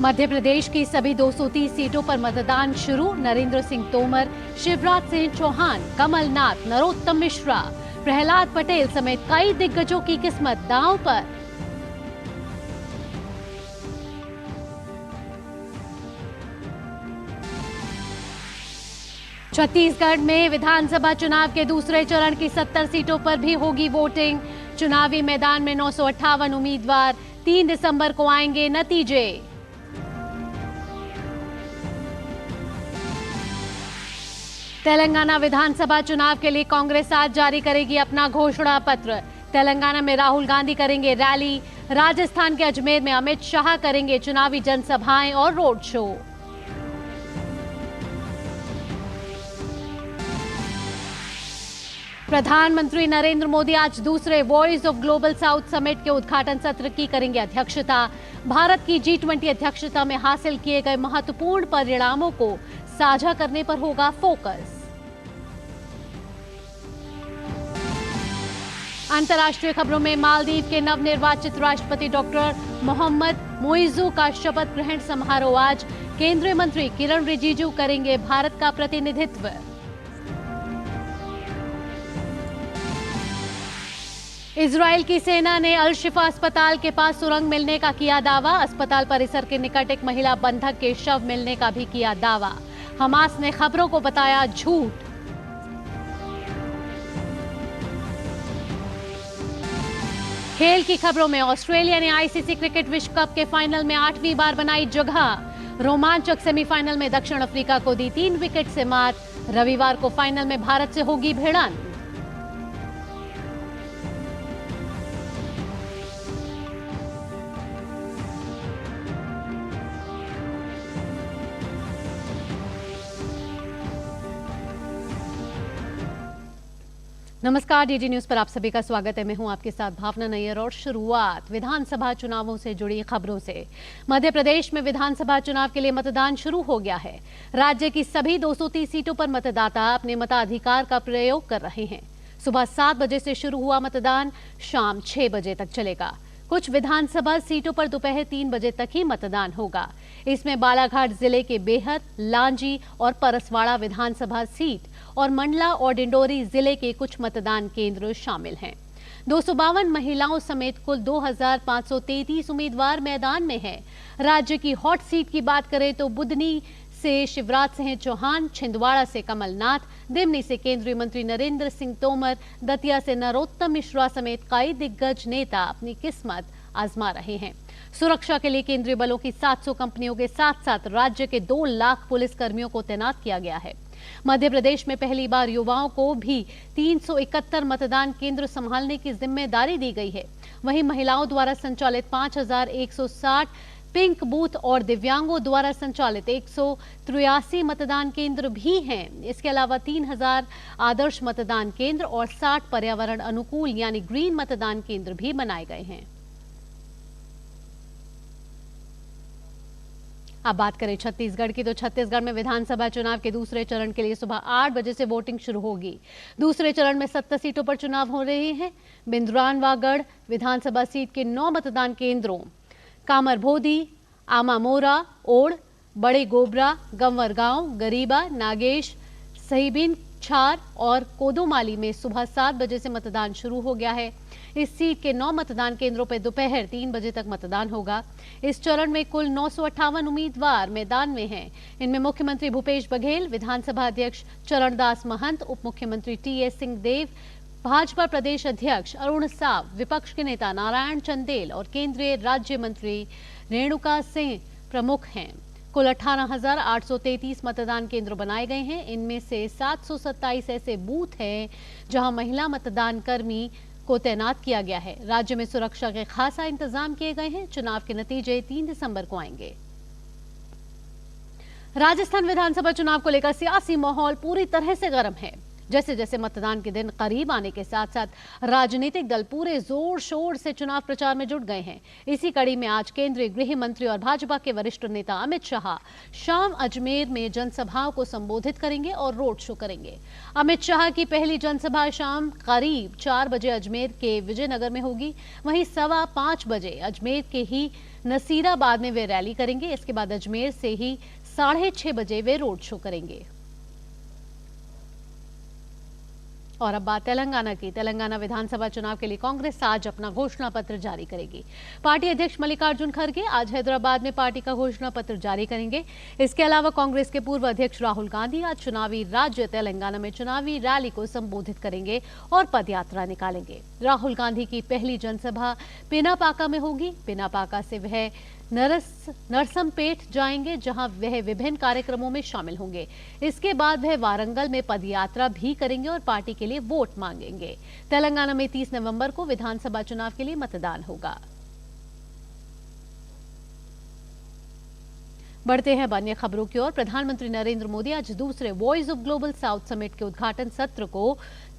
मध्य प्रदेश की सभी 230 सीटों पर मतदान शुरू। नरेंद्र सिंह तोमर, शिवराज सिंह चौहान, कमलनाथ, नरोत्तम मिश्रा, प्रहलाद पटेल समेत कई दिग्गजों की किस्मत दांव पर। छत्तीसगढ़ में विधानसभा चुनाव के दूसरे चरण की 70 सीटों पर भी होगी वोटिंग। चुनावी मैदान में 958 उम्मीदवार। 3 दिसंबर को आएंगे नतीजे। तेलंगाना विधानसभा चुनाव के लिए कांग्रेस आज जारी करेगी अपना घोषणा पत्र। तेलंगाना में राहुल गांधी करेंगे रैली। राजस्थान के अजमेर में अमित शाह करेंगे चुनावी जनसभाएं और रोड शो। प्रधानमंत्री नरेंद्र मोदी आज दूसरे voice of global south summit के उद्घाटन सत्र की करेंगे अध्यक्षता। भारत की G20 अध्यक्षता में हासिल किए गए महत्वपूर्ण परिणामों को साझा करने पर होगा फोकस। अंतर्राष्ट्रीय खबरों में मालदीव के नवनिर्वाचित राष्ट्रपति डॉक्टर मोहम्मद मोइजू का शपथ ग्रहण समारोह आज। केंद्रीय मंत्री किरण रिजिजू करेंगे भारत का प्रतिनिधित्व। इजरायल की सेना ने अल शिफा अस्पताल के पास सुरंग मिलने का किया दावा। अस्पताल परिसर के निकट एक महिला बंधक के शव मिलने का भी किया दावा। हमास ने खबरों को बताया झूठ। खेल की खबरों में ऑस्ट्रेलिया ने आईसीसी क्रिकेट विश्व कप के फाइनल में 8वीं बार बनाई जगह। रोमांचक सेमीफाइनल में दक्षिण अफ्रीका को दी 3 विकेट से मात। रविवार को फाइनल में भारत से होगी भिड़ंत। नमस्कार, डीडी न्यूज पर आप सभी का स्वागत है। मैं हूं आपके साथ भावना नैयर और शुरुआत विधानसभा चुनावों से जुड़ी खबरों से। मध्य प्रदेश में विधानसभा चुनाव के लिए मतदान शुरू हो गया है। राज्य की सभी 230 सीटों पर मतदाता अपने मताधिकार का प्रयोग कर रहे हैं। सुबह 7 बजे से शुरू हुआ मतदान शाम 6 बजे तक चलेगा। कुछ विधानसभा सीटों पर दोपहर 3 बजे तक ही मतदान होगा। इसमें बालाघाट जिले के बेहद, लांजी और परसवाड़ा विधानसभा सीट और मंडला और डिंडोरी जिले के कुछ मतदान केंद्र शामिल हैं। 252 महिलाओं समेत कुल 2533 उम्मीदवार मैदान में हैं। राज्य की हॉट सीट की बात करें तो बुदनी से शिवराज सिंह चौहान, छिंदवाड़ा से कमलनाथ, दिमनी से केंद्रीय मंत्री नरेंद्र सिंह तोमर, दतिया से नरोत्तम मिश्रा समेत कई दिग्गज नेता अपनी किस्मत आजमा रहे हैं। सुरक्षा के लिए केंद्रीय बलों की 700 कंपनियों के साथ साथ राज्य के 2 लाख पुलिस कर्मियों को तैनात किया गया है। मध्य प्रदेश में पहली बार युवाओं को भी 371 मतदान केंद्र संभालने की जिम्मेदारी दी गई है। वहीं महिलाओं द्वारा संचालित 5160 पिंक बूथ और दिव्यांगों द्वारा संचालित 183 मतदान केंद्र भी हैं। इसके अलावा 3000 आदर्श मतदान केंद्र और 60 पर्यावरण अनुकूल यानी ग्रीन मतदान केंद्र भी बनाए गए हैं। अब बात करें छत्तीसगढ़ की, तो छत्तीसगढ़ में विधानसभा चुनाव के दूसरे चरण के लिए सुबह 8 बजे से वोटिंग शुरू होगी। दूसरे चरण में 70 सीटों पर चुनाव हो रहे हैं। बिंद्रानवागढ़ विधानसभा सीट के 9 मतदान केंद्रों कामरभोदी, आमामोरा, ओड़, बड़े गोबरा, गंवरगांव, गरीबा, नागेश, सहीबिन छार और कोदोमाली में सुबह 7 बजे से मतदान शुरू हो गया है। इस सीट के 9 मतदान केंद्रों पर दोपहर 3 बजे तक मतदान होगा। इस चरण में कुल 958 उम्मीदवार मैदान में हैं। इनमें मुख्यमंत्री भूपेश बघेल, विधानसभा अध्यक्ष चरणदास महंत, उप मुख्यमंत्री टीएस सिंहदेव, भाजपा प्रदेश अध्यक्ष अरुण साव, विपक्ष के नेता नारायण चंदेल और केंद्रीय राज्य मंत्री रेणुका सिंह प्रमुख हैं। कुल 18,833 मतदान केंद्र बनाए गए हैं। इनमें से 727 ऐसे बूथ हैं जहां महिला मतदान कर्मी को तैनात किया गया है। राज्य में सुरक्षा के खासा इंतजाम किए गए हैं। चुनाव के नतीजे 3 दिसंबर को आएंगे। राजस्थान विधानसभा चुनाव को लेकर सियासी माहौल पूरी तरह से गर्म है। जैसे जैसे मतदान के दिन करीब आने के साथ साथ राजनीतिक दल पूरे जोर शोर से चुनाव प्रचार में जुट गए हैं। इसी कड़ी में आज केंद्रीय गृह मंत्री और भाजपा के वरिष्ठ नेता अमित शाह शाम अजमेर में जनसभाओं को संबोधित करेंगे और रोड शो करेंगे। अमित शाह की पहली जनसभा शाम करीब 4 बजे अजमेर के विजयनगर में होगी। वहीं 5:15 बजे अजमेर के ही नसीराबाद में वे रैली करेंगे। इसके बाद अजमेर से ही 6:30 बजे वे रोड शो करेंगे। और अब बात तेलंगाना की। तेलंगाना विधानसभा चुनाव के लिए कांग्रेस आज अपना घोषणा पत्र जारी करेगी। पार्टी अध्यक्ष मल्लिकार्जुन खड़गे आज हैदराबाद में पार्टी का घोषणा पत्र जारी करेंगे। इसके अलावा कांग्रेस के पूर्व अध्यक्ष राहुल गांधी आज चुनावी राज्य तेलंगाना में चुनावी रैली को संबोधित करेंगे और पदयात्रा निकालेंगे। राहुल गांधी की पहली जनसभा पिनापाका में होगी। पिनापाका से वह नरसमपेट जाएंगे, जहां वह विभिन्न कार्यक्रमों में शामिल होंगे। इसके बाद वह वारंगल में पदयात्रा भी करेंगे और पार्टी के लिए वोट मांगेंगे। तेलंगाना में 30 नवंबर को विधानसभा चुनाव के लिए मतदान होगा। बढ़ते हैं अन्य खबरों की ओर। प्रधानमंत्री नरेंद्र मोदी आज दूसरे voice of global south summit के उद्घाटन सत्र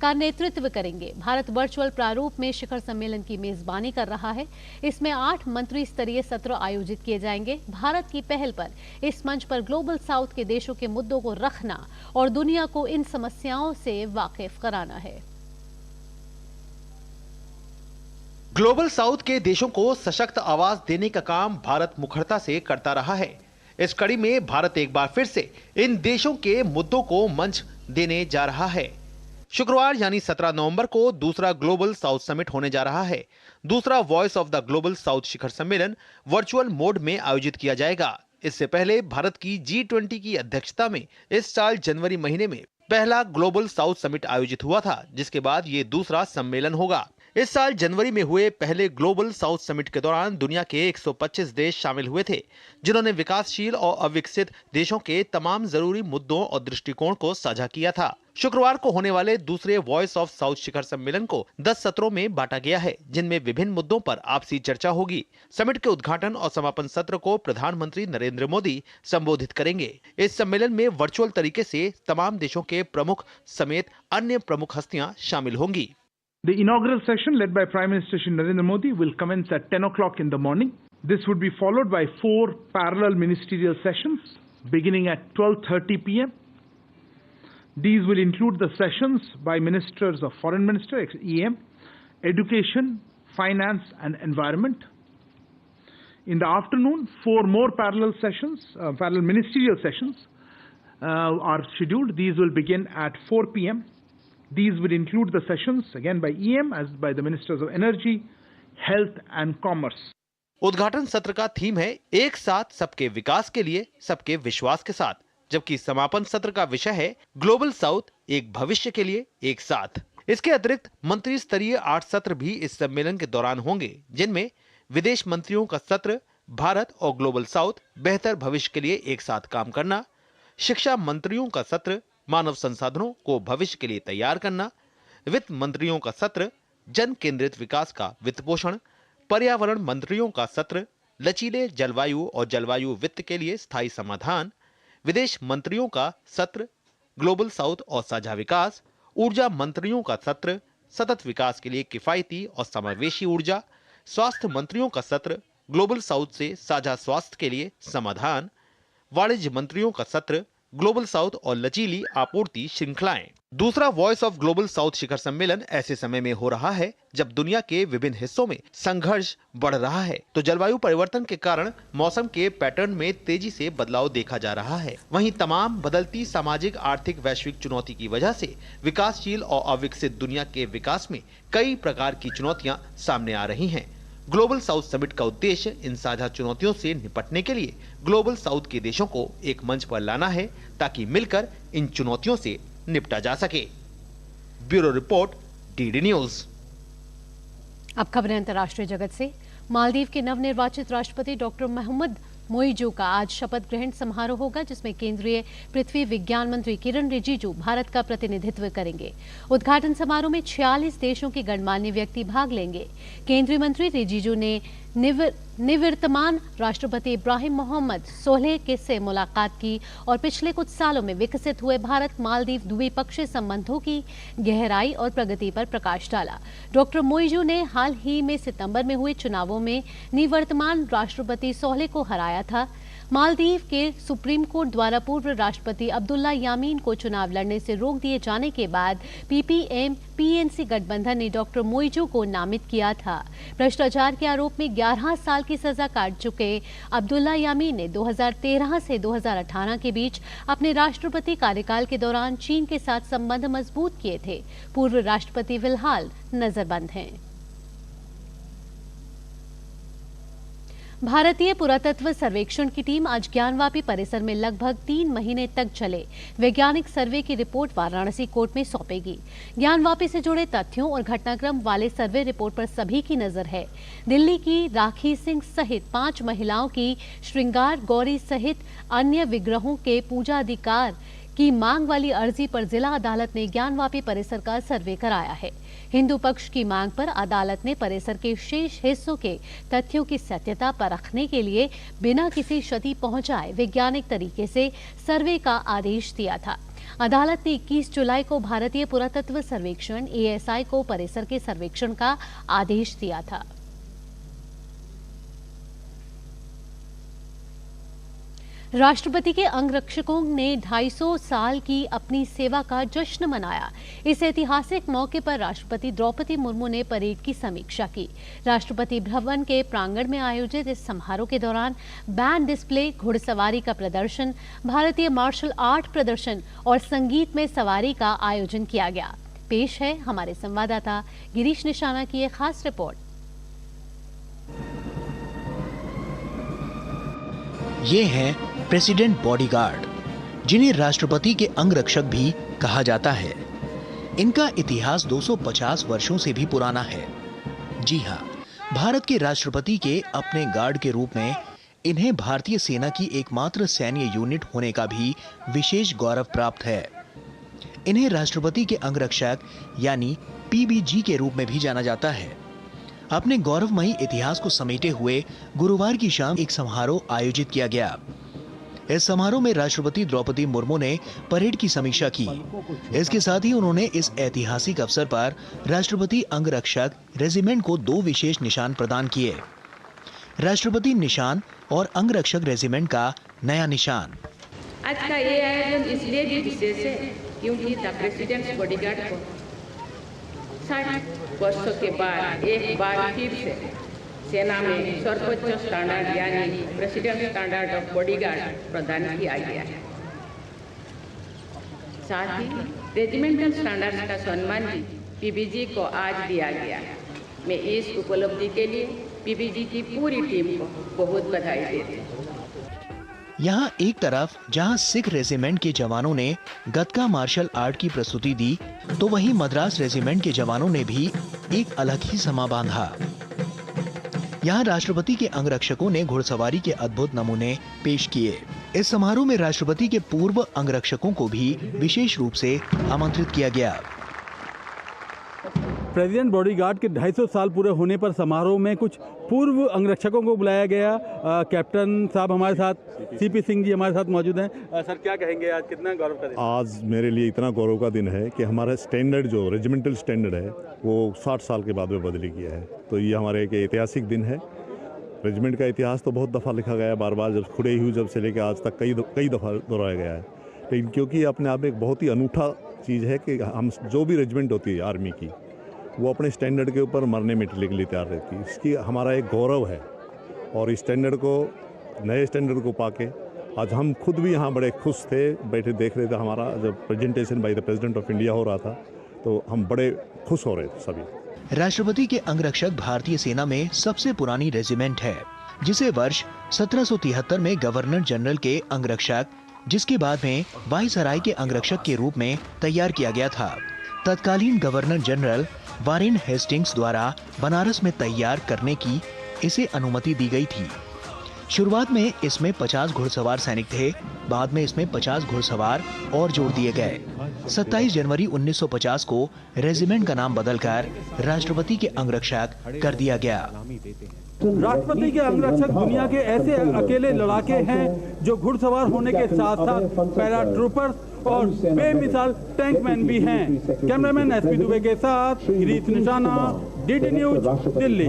का नेतृत्व करेंगे। भारत वर्चुअल प्रारूप में शिखर सम्मेलन की मेजबानी कर रहा है। इसमें 8 मंत्री स्तरीय सत्र आयोजित किए जाएंगे। भारत की पहल पर इस मंच पर ग्लोबल साउथ के देशों के मुद्दों को रखना और दुनिया को इन समस्याओं से वाकिफ कराना है। ग्लोबल साउथ के देशों को सशक्त आवाज देने का काम भारत मुखरता से करता रहा है। इस कड़ी में भारत एक बार फिर से इन देशों के मुद्दों को मंच देने जा रहा है। शुक्रवार यानी 17 नवंबर को दूसरा ग्लोबल साउथ समिट होने जा रहा है। दूसरा voice of the global south शिखर सम्मेलन वर्चुअल मोड में आयोजित किया जाएगा। इससे पहले भारत की G20 की अध्यक्षता में इस साल जनवरी महीने में पहला ग्लोबल साउथ समिट आयोजित हुआ था, जिसके बाद ये दूसरा सम्मेलन होगा। इस साल जनवरी में हुए पहले ग्लोबल साउथ समिट के दौरान दुनिया के 125 देश शामिल हुए थे, जिन्होंने विकासशील और अविकसित देशों के तमाम जरूरी मुद्दों और दृष्टिकोण को साझा किया था। शुक्रवार को होने वाले दूसरे वॉइस ऑफ साउथ शिखर सम्मेलन को 10 सत्रों में बांटा गया है, जिनमें विभिन्न मुद्दों पर आपसी चर्चा होगी। समिट के उद्घाटन और समापन सत्र को प्रधानमंत्री नरेंद्र मोदी संबोधित करेंगे। इस सम्मेलन में वर्चुअल तरीके से तमाम देशों के प्रमुख समेत अन्य प्रमुख हस्तियां शामिल होंगी। The inaugural session led by Prime Minister Shri Narendra Modi will commence at 10 o'clock in the morning. This would be followed by 4 parallel ministerial sessions beginning at 12:30 p.m. These will include the sessions by Ministers of Foreign Minister, EM, Education, Finance and Environment. In the afternoon, 4 more parallel sessions, parallel ministerial sessions are scheduled. These will begin at 4 p.m. These will include the sessions again by EM as by the Ministers of Energy, Health and Commerce. उद्घाटन सत्र का theme है एक साथ सबके विकास के लिए सबके विश्वास के साथ, जबकि समापन सत्र का विषय है ग्लोबल साउथ एक भविष्य के लिए एक साथ। इसके अतिरिक्त मंत्री स्तरीय 8 सत्र भी इस सम्मेलन के दौरान होंगे, जिनमें विदेश मंत्रियों का सत्र भारत और ग्लोबल साउथ बेहतर भविष्य के लिए एक साथ काम करना, शिक्षा मंत्रियों का सत्र मानव संसाधनों को भविष्य के लिए तैयार करना, वित्त मंत्रियों का सत्र जन केंद्रित विकास का वित्त पोषण, पर्यावरण मंत्रियों का सत्र लचीले जलवायु और जलवायु वित्त के लिए स्थायी समाधान, विदेश मंत्रियों का सत्र ग्लोबल साउथ और साझा विकास, ऊर्जा मंत्रियों का सत्र सतत विकास के लिए किफायती और समावेशी ऊर्जा, स्वास्थ्य मंत्रियों का सत्र ग्लोबल साउथ से साझा स्वास्थ्य के लिए समाधान, वाणिज्य मंत्रियों का सत्र ग्लोबल साउथ और लचीली आपूर्ति श्रृंखलाएं। दूसरा वॉइस ऑफ ग्लोबल साउथ शिखर सम्मेलन ऐसे समय में हो रहा है जब दुनिया के विभिन्न हिस्सों में संघर्ष बढ़ रहा है, तो जलवायु परिवर्तन के कारण मौसम के पैटर्न में तेजी से बदलाव देखा जा रहा है। वहीं तमाम बदलती सामाजिक आर्थिक वैश्विक चुनौती की वजह से विकासशील और अविकसित दुनिया के विकास में कई प्रकार की चुनौतियां सामने आ रही हैं। ग्लोबल साउथ समिट का उद्देश्य इन साझा चुनौतियों से निपटने के लिए ग्लोबल साउथ के देशों को एक मंच पर लाना है, ताकि मिलकर इन चुनौतियों से निपटा जा सके। Bureau report, DD news. अब खबरें अंतर्राष्ट्रीय जगत से। मालदीव के नवनिर्वाचित राष्ट्रपति डॉक्टर मोहम्मद मोइजू का आज शपथ ग्रहण समारोह होगा, जिसमें केंद्रीय पृथ्वी विज्ञान मंत्री किरण रिजिजू भारत का प्रतिनिधित्व करेंगे। उद्घाटन समारोह में 46 देशों के गणमान्य व्यक्ति भाग लेंगे। केंद्रीय मंत्री रिजिजू ने निवर्तमान राष्ट्रपति इब्राहिम मोहम्मद सोलेह से मुलाकात की और पिछले कुछ सालों में विकसित हुए भारत मालदीव द्विपक्षीय संबंधों की गहराई और प्रगति पर प्रकाश डाला। डॉक्टर मोइजू ने हाल ही में सितंबर में हुए चुनावों में निवर्तमान राष्ट्रपति सोलेह को हराया था। मालदीव के सुप्रीम कोर्ट द्वारा पूर्व राष्ट्रपति अब्दुल्ला यामीन को चुनाव लड़ने से रोक दिए जाने के बाद पीपीएम पीएनसी गठबंधन ने डॉक्टर मोइजू को नामित किया था। भ्रष्टाचार के आरोप में 11 साल की सजा काट चुके अब्दुल्ला यामीन ने 2013 से 2018 के बीच अपने राष्ट्रपति कार्यकाल के दौरान चीन के साथ संबंध मजबूत किए थे। पूर्व राष्ट्रपति फिलहाल नजरबंद हैं। भारतीय पुरातत्व सर्वेक्षण की टीम आज ज्ञानवापी परिसर में लगभग 3 महीने तक चले वैज्ञानिक सर्वे की रिपोर्ट वाराणसी कोर्ट में सौंपेगी। ज्ञानवापी से जुड़े तथ्यों और घटनाक्रम वाले सर्वे रिपोर्ट पर सभी की नजर है। दिल्ली की राखी सिंह सहित 5 महिलाओं की श्रृंगार गौरी सहित अन्य विग्रहों के पूजा अधिकार की मांग वाली अर्जी पर जिला अदालत ने ज्ञानवापी परिसर का सर्वे कराया है। हिंदू पक्ष की मांग पर अदालत ने परिसर के शेष हिस्सों के तथ्यों की सत्यता परखने के लिए बिना किसी क्षति पहुंचाए वैज्ञानिक तरीके से सर्वे का आदेश दिया था। अदालत ने 21 जुलाई को भारतीय पुरातत्व सर्वेक्षण ASI को परिसर के सर्वेक्षण का आदेश दिया था। राष्ट्रपति के अंगरक्षकों ने 250 साल की अपनी सेवा का जश्न मनाया। इस ऐतिहासिक मौके पर राष्ट्रपति द्रौपदी मुर्मू ने परेड की समीक्षा की। राष्ट्रपति भवन के प्रांगण में आयोजित इस समारोह के दौरान बैंड डिस्प्ले, घुड़सवारी का प्रदर्शन, भारतीय मार्शल आर्ट प्रदर्शन और संगीत में सवारी का आयोजन किया गया। पेश है हमारे संवाददाता गिरीश निशाना की एक खास रिपोर्ट। ये हैं प्रेसिडेंट बॉडीगार्ड, जिन्हें राष्ट्रपति के अंगरक्षक भी कहा जाता है। इनका इतिहास 250 वर्षों से भी पुराना है। जी हां, भारत के राष्ट्रपति के अपने गार्ड के रूप में इन्हें भारतीय सेना की एकमात्र सैन्य यूनिट होने का भी विशेष गौरव प्राप्त है। इन्हें राष्ट्रपति के अंगरक्षक यानी PBG के रूप में भी जाना जाता है। अपने गौरवमयी इतिहास को समेटे हुए गुरुवार की शाम एक समारोह आयोजित किया गया। इस समारोह में राष्ट्रपति द्रौपदी मुर्मू ने परेड की समीक्षा की। इसके साथ ही उन्होंने इस ऐतिहासिक अवसर पर राष्ट्रपति अंगरक्षक रेजिमेंट को 2 विशेष निशान प्रदान किए। राष्ट्रपति निशान और अंगरक्षक रेजिमेंट का नया निशान। आज का ये आयोजन इसलिए भी विशेष है क्योंकि द प्रेसिडेंट्स बॉडीगार्ड को 60 वर्षों के बाद एक बार फिर से सेना में सर्वोच्च स्टैंडर्ड यानी प्रेसिडेंट स्टैंडर्ड ऑफ बॉडीगार्ड प्रदान किया गया है। साथ ही रेजिमेंटल स्टैंडर्ड्स का सम्मान भी PBG को आज दिया गया है। मैं इस उपलब्धि के लिए PBG की पूरी टीम को बहुत बधाई देती हूँ। यहाँ एक तरफ जहाँ सिख रेजिमेंट के जवानों ने गतका मार्शल आर्ट की प्रस्तुति दी, तो वहीं मद्रास रेजिमेंट के जवानों ने भी एक अलग ही समा बांधा। यहाँ राष्ट्रपति के अंगरक्षकों ने घुड़सवारी के अद्भुत नमूने पेश किए। इस समारोह में राष्ट्रपति के पूर्व अंगरक्षकों को भी विशेष रूप से आमंत्रित किया गया। प्रेसिडेंट बॉडीगार्ड के 250 साल पूरे होने पर समारोह में कुछ पूर्व अंगरक्षकों को बुलाया गया। कैप्टन साहब हमारे साथ, CP सिंह जी हमारे साथ मौजूद हैं। सर क्या कहेंगे, आज कितना गौरव का दिन? आज मेरे लिए इतना गौरव का दिन है कि हमारा स्टैंडर्ड जो रेजिमेंटल स्टैंडर्ड है वो 60 साल के बाद में बदली किया है। तो ये हमारे एक ऐतिहासिक दिन है। रेजिमेंट का इतिहास तो बहुत दफ़ा लिखा गया है, बार बार जब खुले हुई जब से लेकर आज तक कई दफ़ा दोहराया गया है। लेकिन क्योंकि अपने आप में एक बहुत ही अनूठा चीज़ है कि हम जो भी रेजिमेंट होती है आर्मी की, वो अपने स्टैंडर्ड के ऊपर मरने मिटने के लिए तैयार रहती है। इसकी हमारा एक गौरव है और इस स्टैंडर्ड को, नए स्टैंडर्ड को पाके आज हम खुद भी यहाँ बड़े खुश थे, बैठे देख रहे थे। हमारा जब presentation by the president of India हो रहा था तो हम बड़े खुश हो रहे थे सभी। राष्ट्रपति के अंगरक्षक भारतीय सेना में सबसे पुरानी रेजिमेंट है, जिसे वर्ष 1773 में गवर्नर जनरल के अंगरक्षक, जिसके बाद में वायसराय के अंगरक्षक के रूप में तैयार किया गया था। तत्कालीन गवर्नर जनरल वारेन हेस्टिंग्स द्वारा बनारस में तैयार करने की इसे अनुमति दी गई थी। शुरुआत में इसमें 50 घुड़सवार सैनिक थे, बाद में इसमें 50 घुड़सवार और जोड़ दिए गए। 27 जनवरी 1950 को रेजिमेंट का नाम बदलकर राष्ट्रपति के अंगरक्षक कर दिया गया। राष्ट्रपति के अंगरक्षक दुनिया के ऐसे अकेले लड़ाके हैं जो घुड़सवार होने के साथ साथ पैरा ट्रूपर्स और बेमिसाल टैंकमैन भी हैं। कैमरामैन एसपी दुबे के साथ गिरीश निशाना, डीडी न्यूज, दिल्ली।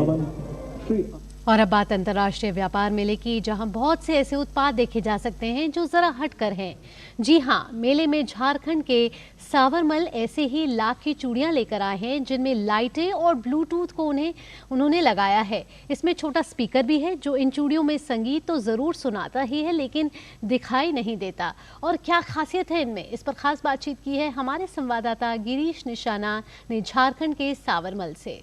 और अब बात अंतर्राष्ट्रीय व्यापार मेले की, जहां बहुत से ऐसे उत्पाद देखे जा सकते हैं जो जरा हटकर हैं। जी हां, मेले में झारखंड के सावरमल ऐसे ही लाख की चूड़ियां लेकर आए हैं जिनमें लाइटें और ब्लूटूथ को उन्होंने लगाया है। इसमें छोटा स्पीकर भी है जो इन चूड़ियों में संगीत तो जरूर सुनाता ही है लेकिन दिखाई नहीं देता। और क्या खासियत है इनमें, इस पर खास बातचीत की है हमारे संवाददाता गिरीश निशाना ने झारखंड के सावरमल से।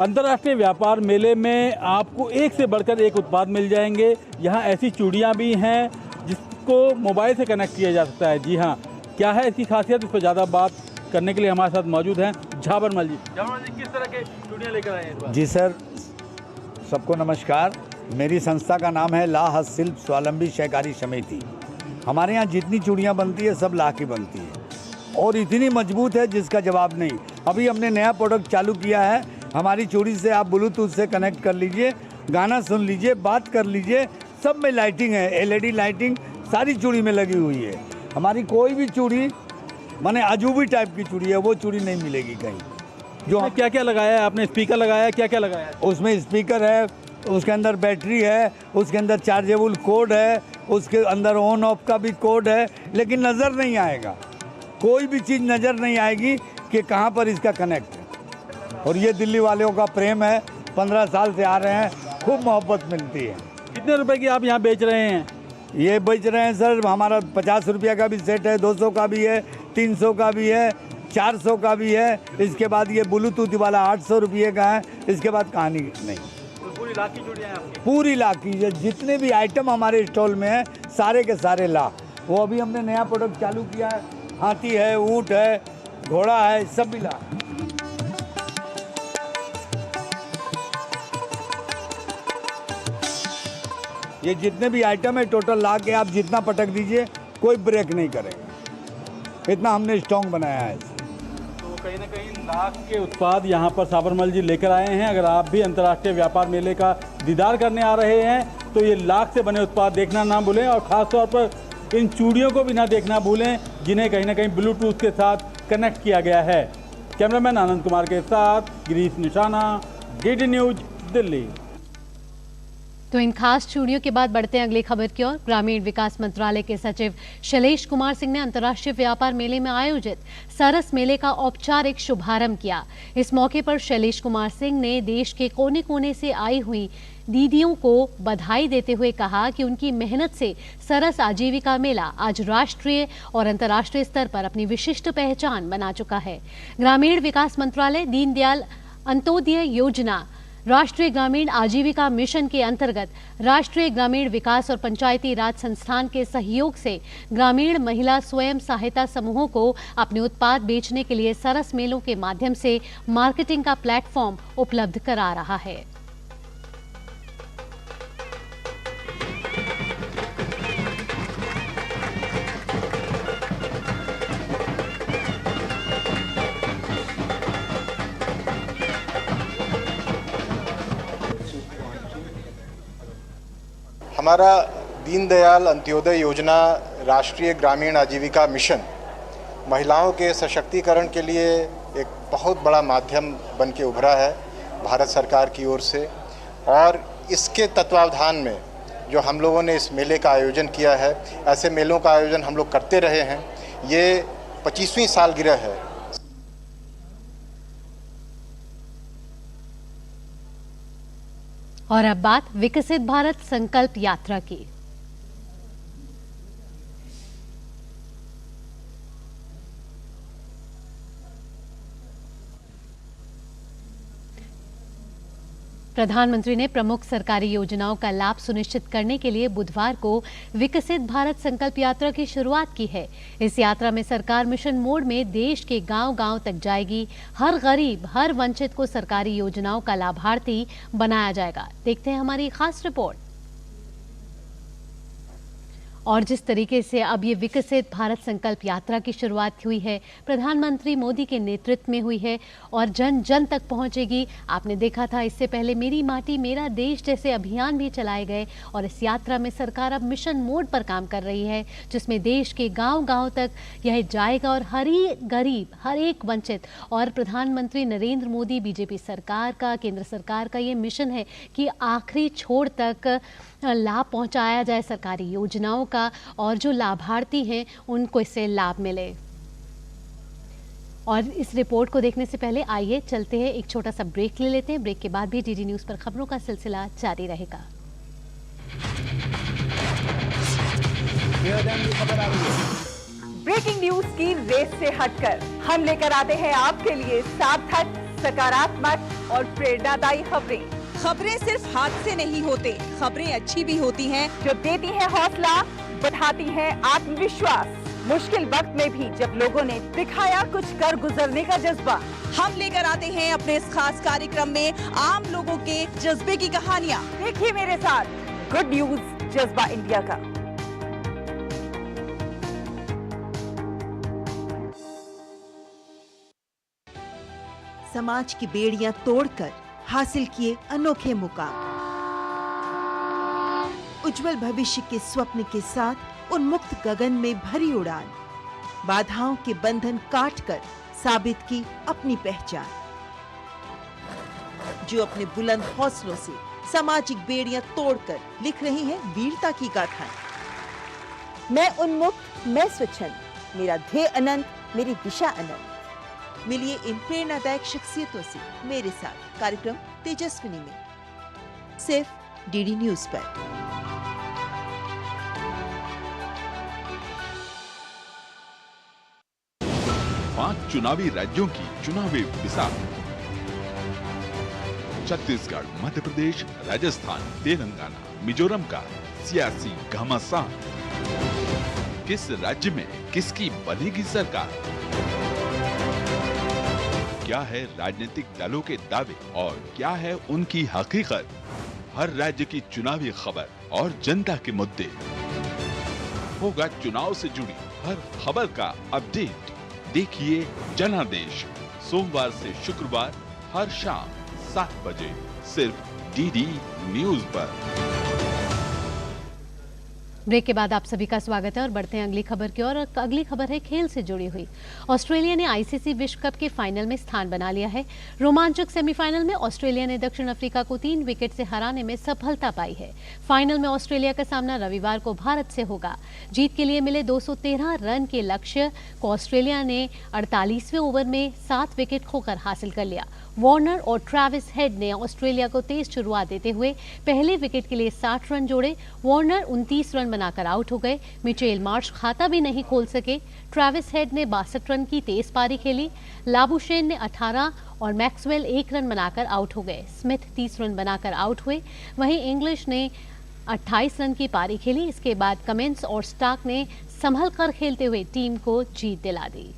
अंतर्राष्ट्रीय व्यापार मेले में आपको एक से बढ़कर एक उत्पाद मिल जाएंगे। यहाँ ऐसी चूड़ियाँ भी हैं जिसको मोबाइल से कनेक्ट किया जा सकता है। जी हाँ, क्या है इसकी खासियत, इस पर ज़्यादा बात करने के लिए हमारे साथ मौजूद हैं झाबरमल जी। झाबरमल जी, किस तरह के चूड़ियाँ लेकर आए हैं? जी सर, सबको नमस्कार। मेरी संस्था का नाम है ला हस्तशिल्प स्वावलंबी सहकारी समिति। हमारे यहाँ जितनी चूड़ियाँ बनती है सब ला की बनती है और इतनी मजबूत है जिसका जवाब नहीं। अभी हमने नया प्रोडक्ट चालू किया है। हमारी चूड़ी से आप ब्लूटूथ से कनेक्ट कर लीजिए, गाना सुन लीजिए, बात कर लीजिए, सब में लाइटिंग है, एलईडी लाइटिंग सारी चूड़ी में लगी हुई है। हमारी कोई भी चूड़ी माने अजूबी टाइप की चूड़ी है, वो चूड़ी नहीं मिलेगी कहीं। जो क्या क्या लगाया है आपने? स्पीकर लगाया है, क्या क्या लगाया है? उसमें स्पीकर है, उसके अंदर बैटरी है, उसके अंदर चार्जेबल कोड है, उसके अंदर ऑन ऑफ का भी कोड है, लेकिन नज़र नहीं आएगा, कोई भी चीज़ नज़र नहीं आएगी कि कहाँ पर इसका कनेक्ट है। और ये दिल्ली वालों का प्रेम है, 15 साल से आ रहे हैं, खूब मोहब्बत मिलती है। कितने रुपए की आप यहाँ बेच रहे हैं? ये बेच रहे हैं सर, हमारा 50 रुपये का भी सेट है, 200 का भी है, 300 का भी है, 400 का भी है। इसके बाद ये ब्लूटूथ वाला 800 रुपये का है। इसके बाद कहानी नहीं। तो पूरी लाख की चूड़ियाँ हैं आपकी? पूरी लाख की, जितने भी आइटम हमारे स्टॉल में है सारे के सारे लाख। वो अभी हमने नया प्रोडक्ट चालू किया है, हाथी है, ऊँट है, घोड़ा है, सब भी लाख। ये जितने भी आइटम है टोटल ला के आप जितना पटक दीजिए कोई ब्रेक नहीं करेगा, इतना हमने स्ट्रॉन्ग बनाया है। तो कहीं ना कहीं लाख के उत्पाद यहाँ पर साबरमल जी लेकर आए हैं। अगर आप भी अंतर्राष्ट्रीय व्यापार मेले का दीदार करने आ रहे हैं तो ये लाख से बने उत्पाद देखना ना भूलें और ख़ासतौर पर इन चूड़ियों को भी ना देखना भूलें जिन्हें कहीं ना कहीं ब्लूटूथ के साथ कनेक्ट किया गया है। कैमरामैन आनंद कुमार के साथ गिरीश निशाना, डीडी न्यूज, दिल्ली। तो इन खास चूड़ियों के बाद बढ़ते हैं अगली खबर की ओर। ग्रामीण विकास मंत्रालय के सचिव शैलेश कुमार सिंह ने अंतर्राष्ट्रीय व्यापार मेले में आयोजित सरस मेले का औपचारिक शुभारंभ किया। इस मौके पर शैलेश कुमार सिंह ने देश के कोने कोने से आई हुई दीदियों को बधाई देते हुए कहा कि उनकी मेहनत से सरस आजीविका मेला आज राष्ट्रीय और अंतर्राष्ट्रीय स्तर पर अपनी विशिष्ट पहचान बना चुका है। ग्रामीण विकास मंत्रालय दीनदयाल अंत्योदय योजना, राष्ट्रीय ग्रामीण आजीविका मिशन के अंतर्गत राष्ट्रीय ग्रामीण विकास और पंचायती राज संस्थान के सहयोग से ग्रामीण महिला स्वयं सहायता समूहों को अपने उत्पाद बेचने के लिए सरस मेलों के माध्यम से मार्केटिंग का प्लेटफॉर्म उपलब्ध करा रहा है। हमारा दीनदयाल अंत्योदय योजना राष्ट्रीय ग्रामीण आजीविका मिशन महिलाओं के सशक्तिकरण के लिए एक बहुत बड़ा माध्यम बन के उभरा है भारत सरकार की ओर से। और इसके तत्वावधान में जो हम लोगों ने इस मेले का आयोजन किया है, ऐसे मेलों का आयोजन हम लोग करते रहे हैं, ये 25वीं सालगिरह है। और अब बात विकसित भारत संकल्प यात्रा की। प्रधानमंत्री ने प्रमुख सरकारी योजनाओं का लाभ सुनिश्चित करने के लिए बुधवार को विकसित भारत संकल्प यात्रा की शुरुआत की है। इस यात्रा में सरकार मिशन मोड में देश के गांव-गांव तक जाएगी। हर गरीब, हर वंचित को सरकारी योजनाओं का लाभार्थी बनाया जाएगा। देखते हैं हमारी खास रिपोर्ट। और जिस तरीके से अब ये विकसित भारत संकल्प यात्रा की शुरुआत हुई है, प्रधानमंत्री मोदी के नेतृत्व में हुई है और जन जन तक पहुंचेगी। आपने देखा था इससे पहले मेरी माटी मेरा देश जैसे अभियान भी चलाए गए और इस यात्रा में सरकार अब मिशन मोड पर काम कर रही है, जिसमें देश के गांव-गांव तक यह जाएगा और हर एक गरीब, हर एक वंचित। और प्रधानमंत्री नरेंद्र मोदी, बीजेपी सरकार का, केंद्र सरकार का ये मिशन है कि आखिरी छोर तक लाभ पहुंचाया जाए सरकारी योजनाओं का और जो लाभार्थी हैं उनको इससे लाभ मिले। और इस रिपोर्ट को देखने से पहले आइए चलते हैं, एक छोटा सा ब्रेक ले लेते हैं। ब्रेक के बाद भी डीडी न्यूज पर खबरों का सिलसिला जारी रहेगा। ब्रेकिंग न्यूज की रेस से हटकर हम लेकर आते हैं आपके लिए सार्थक, सकारात्मक और प्रेरणादायी खबरें। खबरें सिर्फ हादसे नहीं होते, खबरें अच्छी भी होती हैं जो देती है हौसला, बढ़ाती है आत्मविश्वास। मुश्किल वक्त में भी जब लोगों ने दिखाया कुछ कर गुजरने का जज्बा, हम लेकर आते हैं अपने इस खास कार्यक्रम में आम लोगों के जज्बे की कहानियाँ। देखिए मेरे साथ गुड न्यूज जज्बा इंडिया का। समाज की बेड़ियां तोड़कर हासिल किए अनोखे मुकाम, उज्जवल भविष्य के स्वप्न के साथ उन्मुक्त गगन में भरी उड़ान, बाधाओं के बंधन काटकर साबित की अपनी पहचान। जो अपने बुलंद हौसलों से सामाजिक बेड़ियां तोड़कर लिख रही हैं वीरता की गाथाएं। मैं उन्मुक्त, मैं स्वच्छंद, मेरा ध्येय अनंत, मेरी दिशा अनंत। मिलिए इन प्रेरणादायक शख्सियतों से मेरे साथ कार्यक्रम तेजस्विनी में, सिर्फ डीडी न्यूज पर। पांच चुनावी राज्यों की चुनावी मिसाल: छत्तीसगढ़, मध्य प्रदेश, राजस्थान, तेलंगाना, मिजोरम का सियासी घमासान। किस राज्य में किसकी बनेगी सरकार? क्या है राजनीतिक दलों के दावे और क्या है उनकी हकीकत? हर राज्य की चुनावी खबर और जनता के मुद्दे, होगा चुनाव से जुड़ी हर खबर का अपडेट। देखिए जनादेश सोमवार से शुक्रवार हर शाम 7 बजे सिर्फ डीडी न्यूज पर। ब्रेक के बाद आप सभी का स्वागत है और बढ़ते हैं अगली खबर की ओर। अगली खबर है खेल से जुड़ी हुई। ऑस्ट्रेलिया ने आईसीसी विश्व कप के फाइनल में स्थान बना लिया है। रोमांचक सेमीफाइनल में ऑस्ट्रेलिया ने दक्षिण अफ्रीका को 3 विकेट से हराने में सफलता पाई है। फाइनल में ऑस्ट्रेलिया का सामना रविवार को भारत से होगा। जीत के लिए मिले 213 रन के लक्ष्य को ऑस्ट्रेलिया ने 48वें ओवर में 7 विकेट खोकर हासिल कर लिया। वार्नर और ट्रेविस हेड ने ऑस्ट्रेलिया को तेज शुरुआत देते हुए पहले विकेट के लिए 60 रन जोड़े। वार्नर 29 रन बनाकर आउट हो गए। मिचेल मार्श खाता भी नहीं खोल सके। ट्रेविस हेड ने 62 रन की तेज पारी खेली। लाबुशेन ने 18 और मैक्सवेल 1 रन बनाकर आउट हो गए। स्मिथ 30 रन बनाकर आउट हुए। वहीं इंग्लिश ने 28 रन की पारी खेली। इसके बाद कमिंस और स्टार्क ने संभल कर खेलते हुए टीम को जीत दिला दी।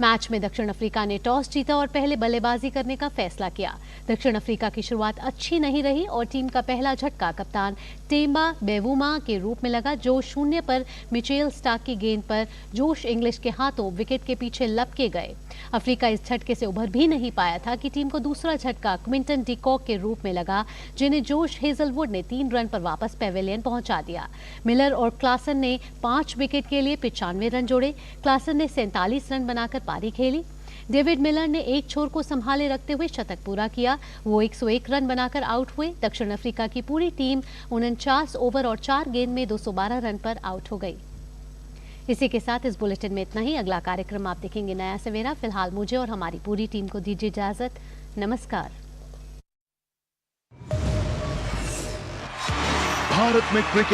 मैच में दक्षिण अफ्रीका ने टॉस जीता और पहले बल्लेबाजी करने का फैसला किया। दक्षिण अफ्रीका की शुरुआत अच्छी नहीं रही और टीम का पहला झटका कप्तान टेम्बा बेवुमा के रूप में लगा, जो 0 पर मिचेल स्टार्क की गेंद पर जोश इंग्लिश के हाथों विकेट के पीछे लपके गए। अफ्रीका इस झटके से उभर भी नहीं पाया था कि टीम को दूसरा झटका क्विंटन डिकॉक के रूप में लगा, जिन्हें जोश हेजलवुड ने 3 रन पर वापस पेविलियन पहुंचा दिया। मिलर और क्लासन ने 5 विकेट के लिए 95 रन जोड़े। क्लासन ने 47 रन बनाकर पारी खेली। डेविड मिलर ने एक छोर को संभाले रखते हुए शतक पूरा किया। वो 101 रन बनाकर आउट हुए। दक्षिण अफ्रीका की पूरी टीम 49 ओवर और 4 गेंद में 212 रन पर आउट हो गई। इसी के साथ इस बुलेटिन में इतना ही। अगला कार्यक्रम आप देखेंगे नया सवेरा। फिलहाल मुझे और हमारी पूरी टीम को दीजिए इजाजत। नमस्कार। भारत में क्रिकेट